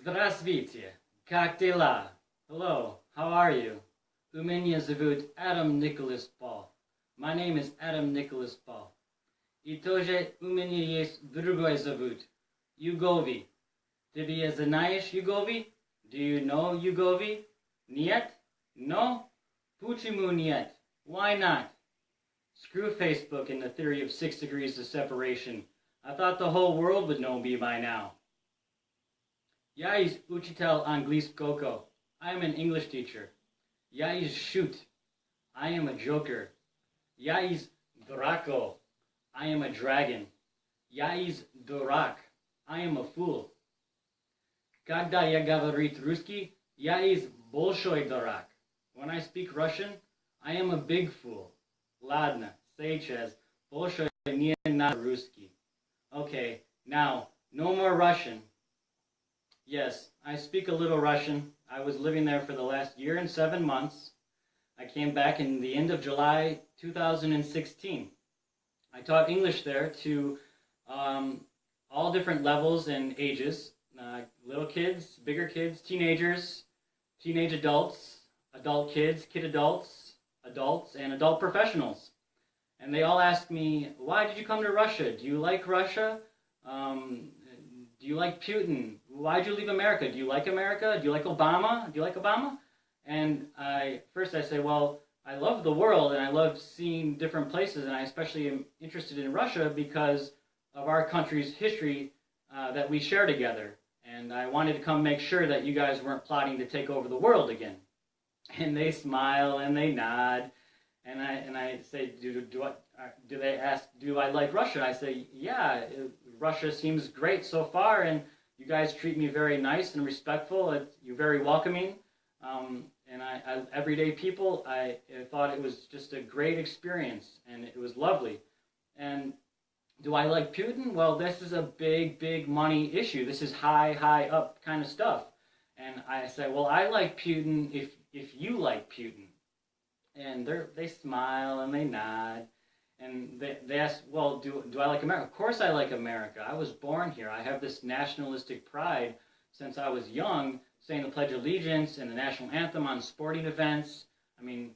Здравствуйте. Как дела? Hello, how are you? У меня зовут Adam Nicholas Paul. My name is Adam Nicholas Paul. И тоже у меня есть другой зовут Yugovi. Тебе знаешь Yugovi? Do you know Yugovi? Нет? No? Почему нет? Why not? Screw Facebook and the theory of 6 degrees of separation. I thought the whole world would know me by now. Я из учитель английского. I am an English teacher. Я из шут. I am a joker. Я из драко. I am a dragon. Я из дурак. I am a fool. Когда я говорю русский, я из большой дурак. When I speak Russian, I am a big fool. Ладно, сейчас больше не на русский. Okay, now, no more Russian. Yes, I speak a little Russian. I was living there for the last year and 7 months. I came back in the end of July 2016. I taught English there to all different levels and ages. Little kids, bigger kids, teenagers, teenage adults, adult kids, kid adults, adults, and adult professionals. And they all ask me, why did you come to Russia? Do you like Russia? Do you like Putin? Why did you leave America? Do you like America? Do you like Obama? Do you like Obama? And first I say, well, I love the world and I love seeing different places, and I especially am interested in Russia because of our country's history that we share together. And I wanted to come make sure that you guys weren't plotting to take over the world again. And they smile and they nod. And I say, do they ask, do I like Russia? I say, yeah, Russia seems great so far, and you guys treat me very nice and respectful. You're very welcoming. And everyday people, I thought it was just a great experience, and it was lovely. And do I like Putin? Well, this is a big, big money issue. This is high, high up kind of stuff. And I say, well, I like Putin if you like Putin. And they smile and they nod. And they ask, well, do I like America? Of course I like America. I was born here. I have this nationalistic pride since I was young, saying the Pledge of Allegiance and the national anthem on sporting events. I mean,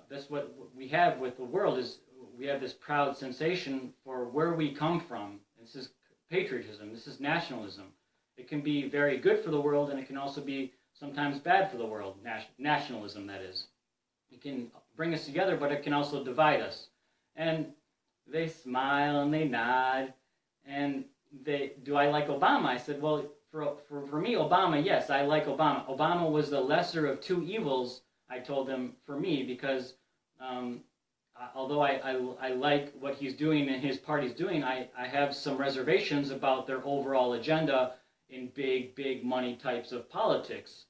that's what we have with the world, is we have this proud sensation for where we come from. This is patriotism. This is nationalism. It can be very good for the world, and it can also be sometimes bad for the world, nationalism, that is. It can bring us together, but it can also divide us. And they smile and they nod. And do I like Obama? I said, well, for me, Obama, yes, I like Obama. Obama was the lesser of two evils, I told them, for me, because although I like what he's doing and his party's doing, I have some reservations about their overall agenda in big, big money types of politics.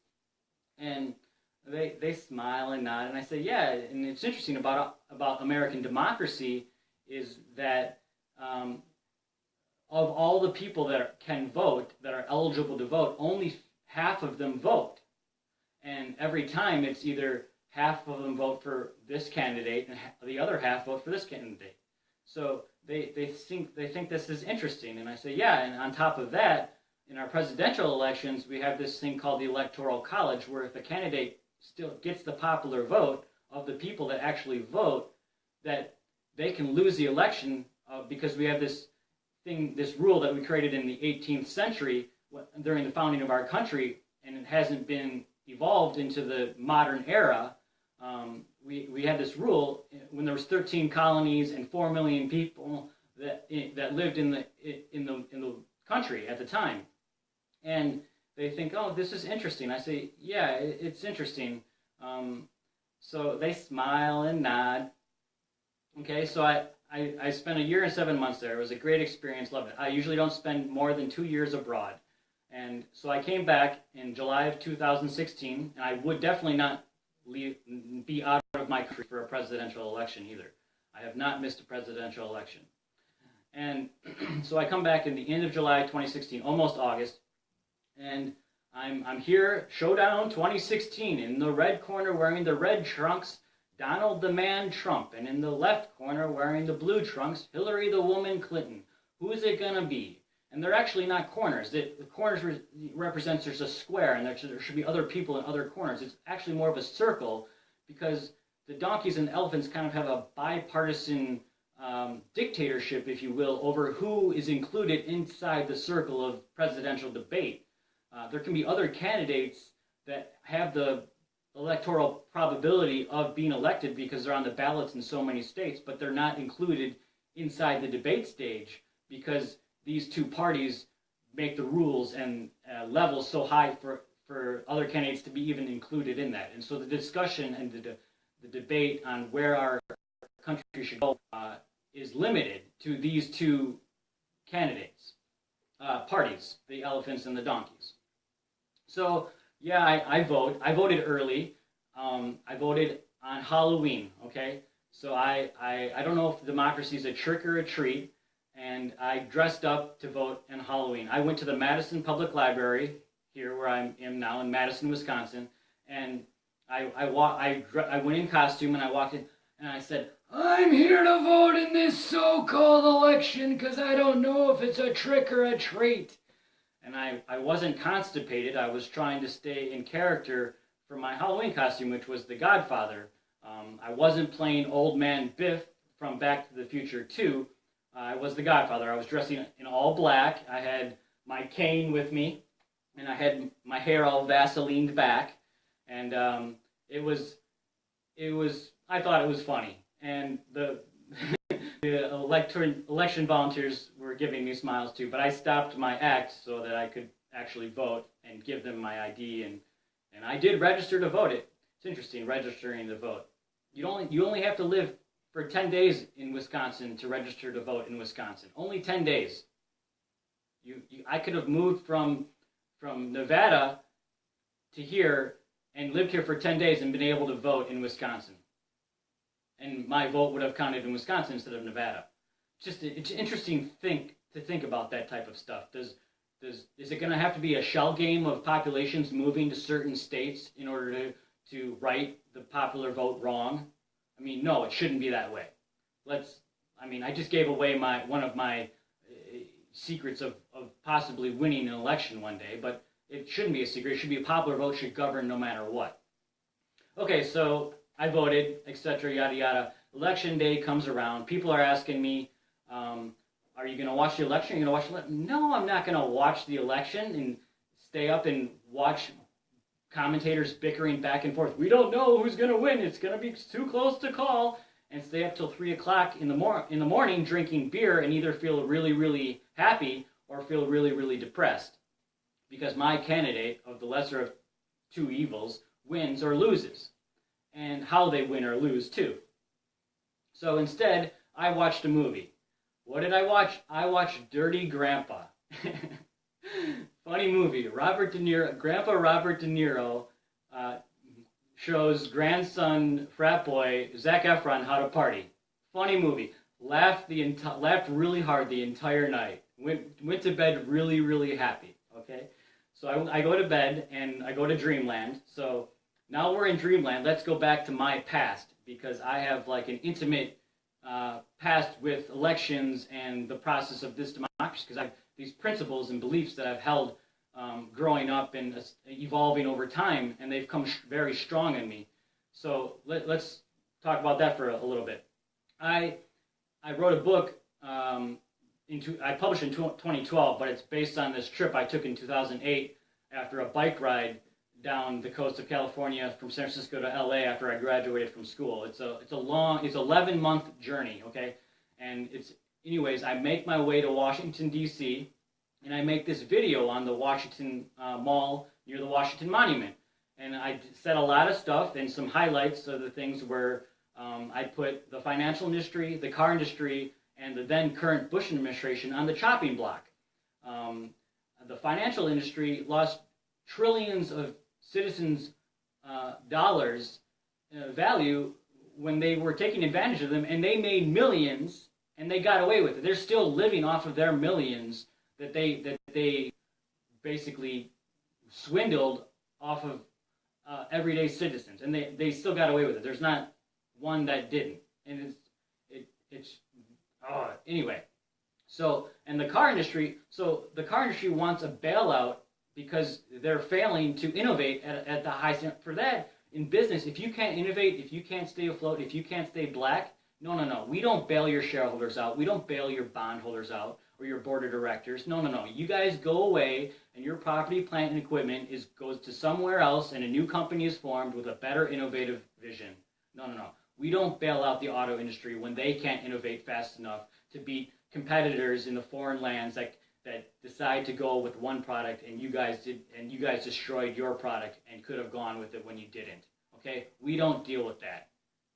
And they smile and nod, and I say, yeah, and it's interesting about American democracy is that of all the people that can vote, that are eligible to vote, only half of them vote. And every time it's either half of them vote for this candidate and the other half vote for this candidate. So they think this is interesting, and I say, yeah, and on top of that, in our presidential elections, we have this thing called the Electoral College, where if a candidate still gets the popular vote of the people that actually vote, that they can lose the election because we have this rule that we created in the 18th century during the founding of our country, and it hasn't been evolved into the modern era. We had this rule when there was 13 colonies and 4 million people that lived in the country at the time, and they think, oh, this is interesting. I say, yeah, it's interesting. So they smile and nod. Okay, so I spent a year and 7 months there. It was a great experience, loved it. I usually don't spend more than 2 years abroad. And so I came back in July of 2016, and I would definitely not be out of my country for a presidential election either. I have not missed a presidential election. And so I come back in the end of July 2016, almost August, and I'm here, Showdown 2016, in the red corner wearing the red trunks, Donald the Man Trump, and in the left corner wearing the blue trunks, Hillary the Woman Clinton. Who is it going to be? And they're actually not corners. The corners represents there's a square, and there should be other people in other corners. It's actually more of a circle, because the donkeys and elephants kind of have a bipartisan dictatorship, if you will, over who is included inside the circle of presidential debate. There can be other candidates that have the electoral probability of being elected because they're on the ballots in so many states, but they're not included inside the debate stage because these two parties make the rules and levels so high for other candidates to be even included in that. And so the discussion and the debate on where our country should go is limited to these two candidates, parties, the elephants and the donkeys. So yeah, I vote. I voted early. I voted on Halloween, okay? So I don't know if democracy is a trick or a treat, and I dressed up to vote on Halloween. I went to the Madison Public Library, here where I am now in Madison, Wisconsin, and I went in costume, and I walked in, and I said, "I'm here to vote in this so-called election because I don't know if it's a trick or a treat." And I wasn't constipated. I was trying to stay in character for my Halloween costume, which was the Godfather. I wasn't playing Old Man Biff from Back to the Future 2. I was the Godfather. I was dressing in all black. I had my cane with me, and I had my hair all Vaselined back. And it was. I thought it was funny. And the election volunteers were giving me smiles too, but I stopped my act so that I could actually vote and give them my ID, and I did register to vote. It's interesting, registering to vote. You only have to live for 10 days in Wisconsin to register to vote in Wisconsin. Only 10 days. I could have moved from Nevada to here and lived here for 10 days and been able to vote in Wisconsin. And my vote would have counted in Wisconsin instead of Nevada. It's interesting to think about that type of stuff. Is it going to have to be a shell game of populations moving to certain states in order to right the popular vote wrong? I mean, no, it shouldn't be that way. I just gave away one of my secrets of possibly winning an election one day, but it shouldn't be a secret. It should be a popular vote, should govern no matter what. Okay, so I voted, etc., yada, yada. Election day comes around. People are asking me, are you going to watch the election? Are you going to watch the election? No, I'm not going to watch the election and stay up and watch commentators bickering back and forth. We don't know who's going to win. It's going to be too close to call. And stay up till 3 o'clock in the morning drinking beer and either feel really, really happy or feel really, really depressed. Because my candidate of the lesser of two evils wins or loses. And how they win or lose, too. So instead, I watched a movie. What did I watch? I watched Dirty Grandpa. Funny movie. Grandpa Robert De Niro shows grandson, frat boy, Zac Efron how to party. Funny movie. Laughed really hard the entire night. Went to bed really, really happy. Okay? So I go to bed, and I go to Dreamland. So now we're in Dreamland. Let's go back to my past, because I have like an intimate past with elections and the process of this democracy, because I have these principles and beliefs that I've held growing up and evolving over time, and they've come very strong in me. So let's talk about that for a little bit. I wrote a book, I published in 2012, but it's based on this trip I took in 2008 after a bike ride down the coast of California from San Francisco to LA after I graduated from school. It's 11-month journey, okay? And anyways, I make my way to Washington, D.C., and I make this video on the Washington Mall near the Washington Monument. And I said a lot of stuff, and some highlights of the things where I put the financial industry, the car industry, and the then current Bush administration on the chopping block. The financial industry lost trillions of citizens' dollars value when they were taking advantage of them, and they made millions, and they got away with it. They're still living off of their millions that they basically swindled off of everyday citizens, and they still got away with it. There's not one that didn't, and anyway. So, And the car industry, so the car industry wants a bailout because they're failing to innovate at the high standard. For that, in business, if you can't innovate, if you can't stay afloat, if you can't stay black, no. We don't bail your shareholders out. We don't bail your bondholders out or your board of directors. No. You guys go away, and your property, plant, and equipment goes to somewhere else, and a new company is formed with a better innovative vision. No. We don't bail out the auto industry when they can't innovate fast enough to beat competitors in the foreign lands that decide to go with one product, and you guys destroyed your product and could have gone with it when you didn't. Okay? We don't deal with that.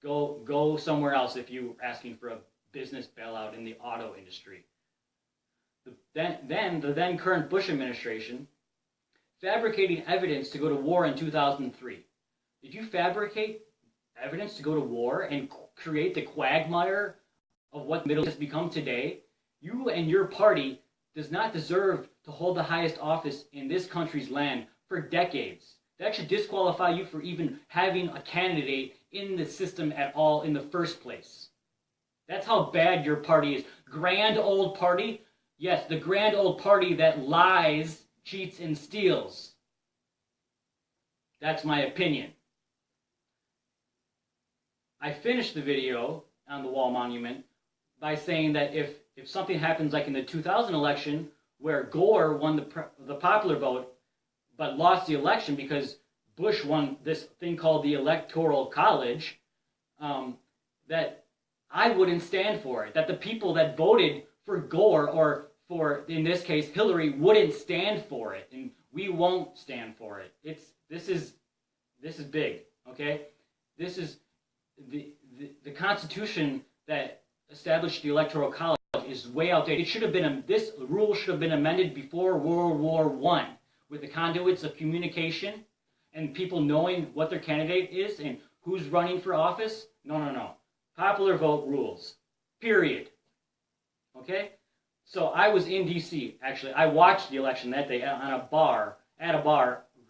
Go somewhere else if you're asking for a business bailout in the auto industry. The then current Bush administration fabricating evidence to go to war in 2003. Did you fabricate evidence to go to war and create the quagmire of what the Middle East has become today? You and your party does not deserve to hold the highest office in this country's land for decades. That should disqualify you for even having a candidate in the system at all in the first place. That's how bad your party is. Grand old party? Yes, the grand old party that lies, cheats, and steals. That's my opinion. I finished the video on the wall monument by saying that if something happens like in the 2000 election where Gore won the popular vote but lost the election because Bush won this thing called the Electoral College, that I wouldn't stand for it. That the people that voted for Gore or for, in this case, Hillary wouldn't stand for it, and we won't stand for it. This is big, okay? This is the Constitution that established the Electoral College is way outdated. It should have been this rule should have been amended before World War I, with the conduits of communication and people knowing what their candidate is and who's running for office. No. Popular vote rules. Period. Okay? So I was in D.C. actually. I watched the election that day at a bar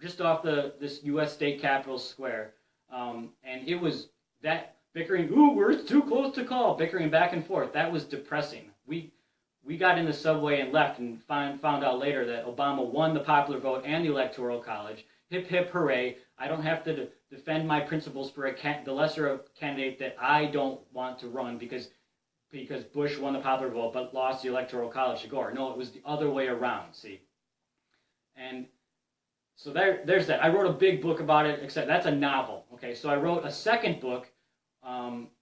just off this U.S. State Capitol Square, and it was that bickering. Ooh, we're too close to call. Bickering back and forth. That was depressing. We got in the subway and left, and found out later that Obama won the popular vote and the Electoral College. Hip hip hooray! I don't have to defend my principles for the lesser candidate that I don't want to run because Bush won the popular vote but lost the Electoral College to Gore. No, it was the other way around, see? And so there's that. I wrote a big book about it, except that's a novel, okay? So I wrote a second book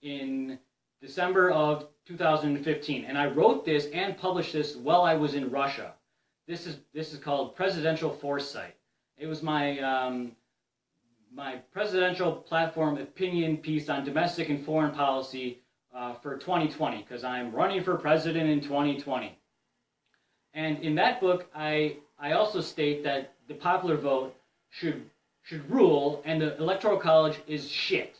in December of 2015, and I wrote this and published this while I was in Russia. This is called Presidential Foresight. It was my my presidential platform opinion piece on domestic and foreign policy for 2020, because I'm running for president in 2020. And in that book, I also state that the popular vote should rule, and the Electoral College is shit.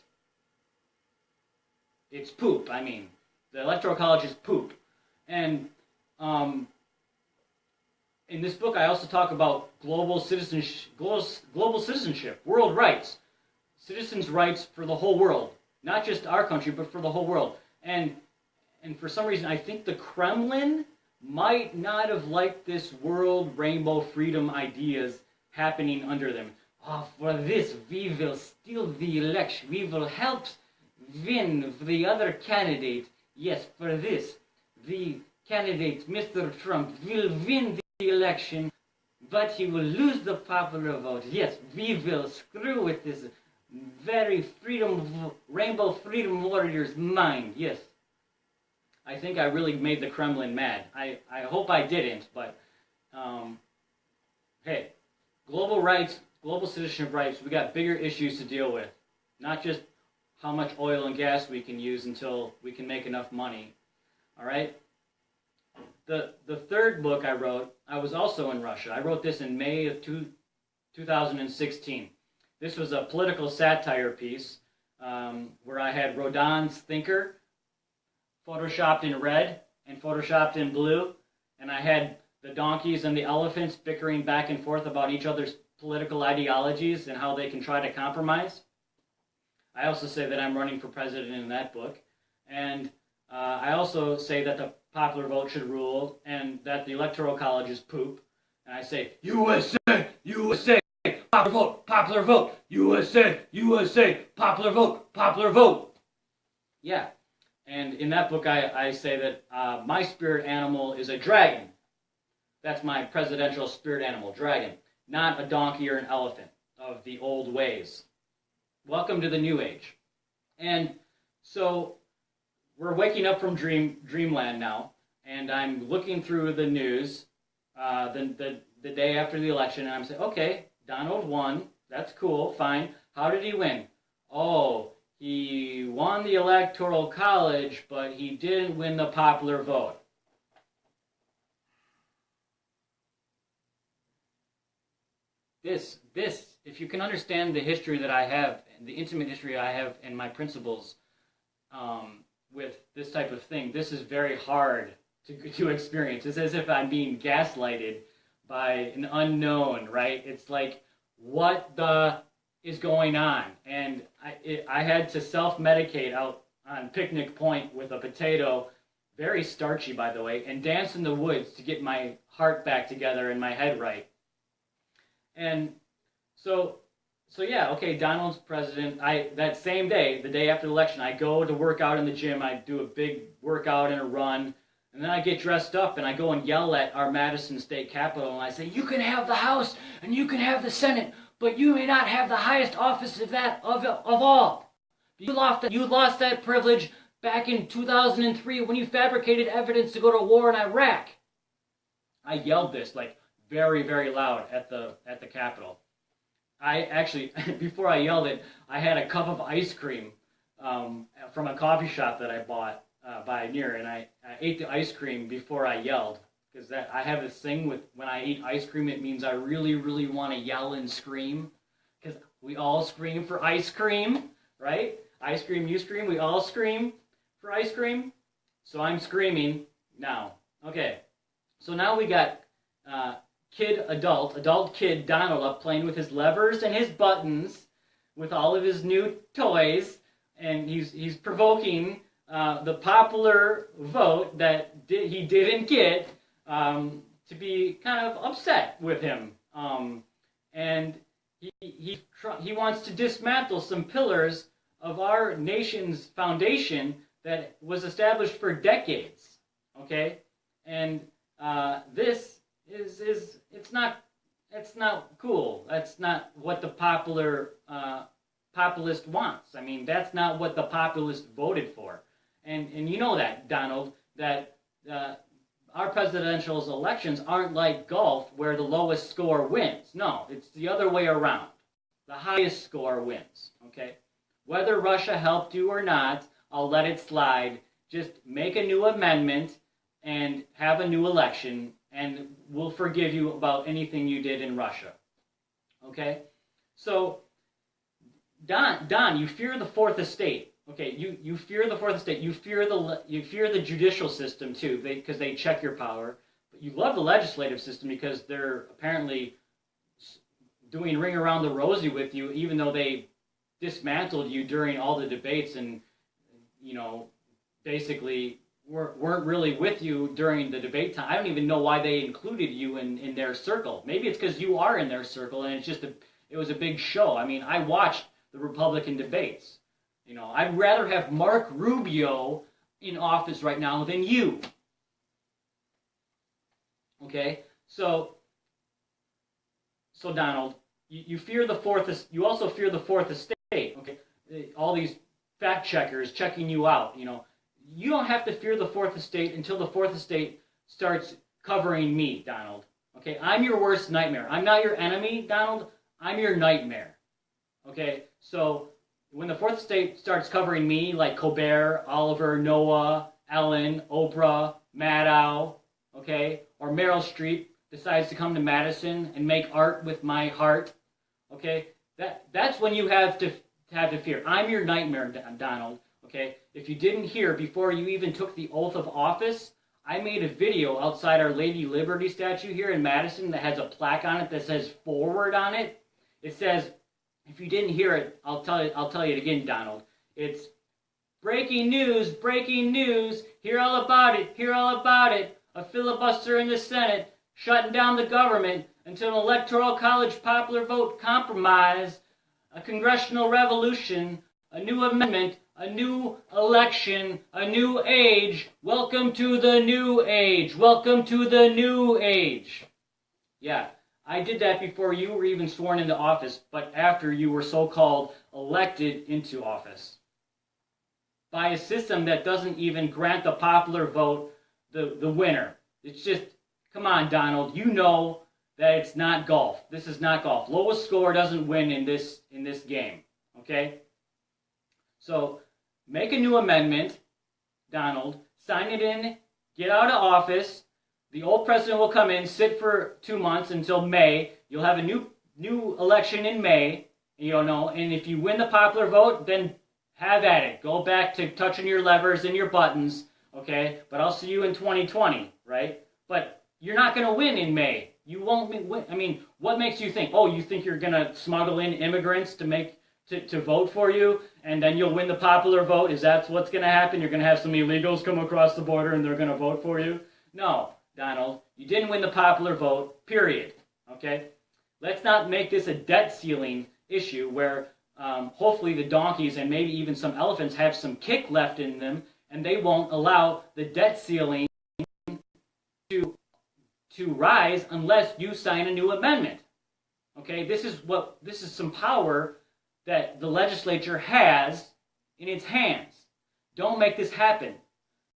It's poop. I mean, the Electoral College is poop. And in this book, I also talk about global citizenship, world rights, citizens' rights for the whole world, not just our country, but for the whole world. And for some reason, I think the Kremlin might not have liked this world rainbow freedom ideas happening under them. Oh, for this, we will steal the election. We will help win the other candidate. Yes, for this, the candidate, Mr. Trump, will win the election, but he will lose the popular vote. Yes, we will screw with this very rainbow freedom warrior's mind. Yes. I think I really made the Kremlin mad. I hope I didn't, but hey, global rights, global citizenship rights, we got bigger issues to deal with. Not just how much oil and gas we can use until we can make enough money. All right? The third book I wrote, I was also in Russia. I wrote this in May of 2016. This was a political satire piece where I had Rodin's Thinker photoshopped in red and photoshopped in blue, and I had the donkeys and the elephants bickering back and forth about each other's political ideologies and how they can try to compromise. I also say that I'm running for president in that book, and I also say that the popular vote should rule and that the Electoral College is poop. And I say, USA, USA, popular vote, USA, USA, popular vote. Yeah. And in that book, I say that my spirit animal is a dragon. That's my presidential spirit animal, dragon, not a donkey or an elephant of the old ways. Welcome to the new age. And so we're waking up from dreamland now, and I'm looking through the news the day after the election, and I'm saying, okay, Donald won. That's cool, fine. How did he win? Oh, he won the Electoral College, but he didn't win the popular vote. This, if you can understand the history that I have, the intimate history I have and my principles with this type of thing, this is very hard to experience. It's as if I'm being gaslighted by an unknown, right? It's like, what the is going on? And I had to self-medicate out on Picnic Point with a potato, very starchy, by the way, and dance in the woods to get my heart back together and my head right. And so yeah, okay, Donald's president. That same day, the day after the election, I go to work out in the gym. I do a big workout and a run, and then I get dressed up and I go and yell at our Madison State Capitol, and I say, you can have the House and you can have the Senate, but you may not have the highest office of all. You lost that privilege back in 2003 when you fabricated evidence to go to war in Iraq. I yelled this like very, very loud at the Capitol. I actually, before I yelled it, I had a cup of ice cream from a coffee shop that I bought by near, and I ate the ice cream before I yelled, because I have this thing with when I eat ice cream, it means I really, really want to yell and scream, because we all scream for ice cream, right? Ice cream, you scream, we all scream for ice cream. So I'm screaming now. Okay, so now we got adult kid Donald up playing with his levers and his buttons with all of his new toys, and he's provoking the popular vote that he didn't get to be kind of upset with him, and he wants to dismantle some pillars of our nation's foundation that was established for decades. Okay, and this is it's not cool. That's not what the populist wants. I mean, that's not what the populist voted for. And you know that, Donald, that our presidential elections aren't like golf where the lowest score wins. No, it's the other way around. The highest score wins, okay? Whether Russia helped you or not, I'll let it slide. Just make a new amendment and have a new election, and we'll forgive you about anything you did in Russia, okay? So, Don, you fear the Fourth Estate. Okay, you fear the Fourth Estate. You fear the judicial system too, because they check your power. But you love the legislative system because they're apparently doing ring around the rosy with you, even though they dismantled you during all the debates and basically weren't really with you during the debate time. I don't even know why they included you in their circle. Maybe it's because you are in their circle and it was a big show. I mean, I watched the Republican debates. I'd rather have Mark Rubio in office right now than you. Okay, so Donald, you fear the fourth. You also fear the Fourth Estate. Okay, all these fact checkers checking you out. You don't have to fear the Fourth Estate until the Fourth Estate starts covering me, Donald. Okay, I'm your worst nightmare. I'm not your enemy, Donald. I'm your nightmare. Okay, so when the Fourth Estate starts covering me, like Colbert, Oliver, Noah, Ellen, Oprah, Maddow, okay, or Meryl Streep decides to come to Madison and make art with my heart, okay, that's when you have to fear. I'm your nightmare, Donald, okay? If you didn't hear, before you even took the oath of office, I made a video outside our Lady Liberty statue here in Madison that has a plaque on it that says forward on it. It says, if you didn't hear it, I'll tell you it again, Donald. It's Breaking news, hear all about it, hear all about it. A filibuster in the Senate, shutting down the government until an electoral college popular vote compromise, a congressional revolution, a new amendment, a new election, a new age. Welcome to the new age. Welcome to the new age. Yeah, I did that before you were even sworn into office, but after you were so-called elected into office. By a system that doesn't even grant the popular vote the winner. It's just, come on, Donald, you know that it's not golf. This is not golf. Lowest score doesn't win in this game, okay? So make a new amendment, Donald, sign it in, get out of office. The old president will come in, sit for 2 months until May. You'll have a new election in May, and if you win the popular vote, then have at it. Go back to touching your levers and your buttons, okay? But I'll see you in 2020, right? But you're not going to win in May. You won't win. I mean, what makes you think, you think you're going to smuggle in immigrants to vote for you, and then you'll win the popular vote? Is that what's going to happen? You're going to have some illegals come across the border and they're going to vote for you? No, Donald. You didn't win the popular vote, period, okay? Let's not make this a debt ceiling issue where hopefully the donkeys and maybe even some elephants have some kick left in them, and they won't allow the debt ceiling to rise unless you sign a new amendment. Okay, this is some power that the legislature has in its hands. Don't make this happen.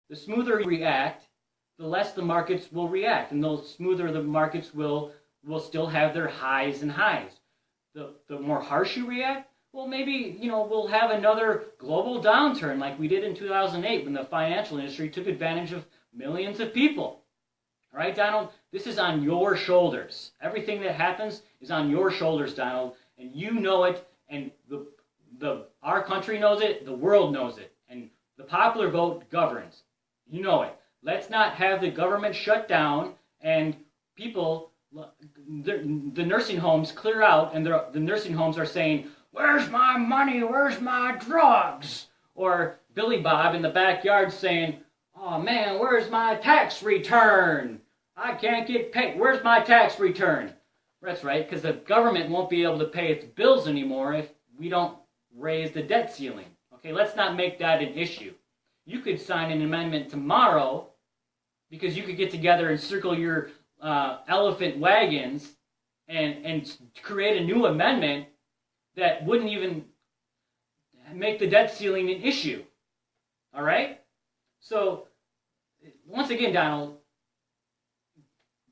The smoother you react, the less the markets will react, and the smoother the markets will still have their highs and highs. The more harsh you react, well, maybe, we'll have another global downturn like we did in 2008 when the financial industry took advantage of millions of people. All right, Donald? This is on your shoulders. Everything that happens is on your shoulders, Donald, and you know it, and our country knows it, the world knows it, and the popular vote governs. You know it. Let's not have the government shut down and people, the nursing homes clear out, and the nursing homes are saying, "Where's my money? Where's my drugs?" Or Billy Bob in the backyard saying, "Oh man, where's my tax return? I can't get paid. Where's my tax return?" That's right, because the government won't be able to pay its bills anymore if we don't raise the debt ceiling. Okay, let's not make that an issue. You could sign an amendment tomorrow because you could get together and circle your elephant wagons and create a new amendment that wouldn't even make the debt ceiling an issue. All right? So, once again, Donald,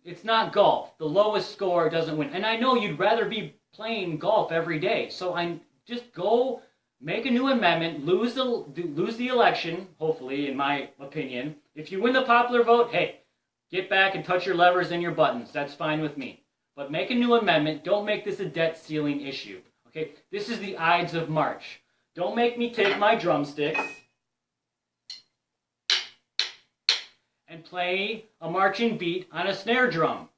it's not golf. The lowest score doesn't win. And I know you'd rather be playing golf every day. So just go make a new amendment, lose the election, hopefully, in my opinion. If you win the popular vote, hey, get back and touch your levers and your buttons. That's fine with me. But make a new amendment. Don't make this a debt ceiling issue. Okay? This is the Ides of March. Don't make me take my drumsticks and play a marching beat on a snare drum.